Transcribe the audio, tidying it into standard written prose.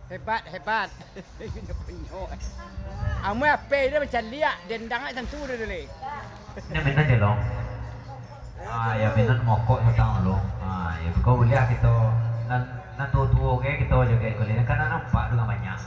Hebat, hebat. Amo apa dia macam liak dendang ai tentu dia dulu. Ini minat je long. Ya minat mokok setang long. Ya kau lihat kita nan tua-tua ke kita juga boleh kan nampak dengan banyak.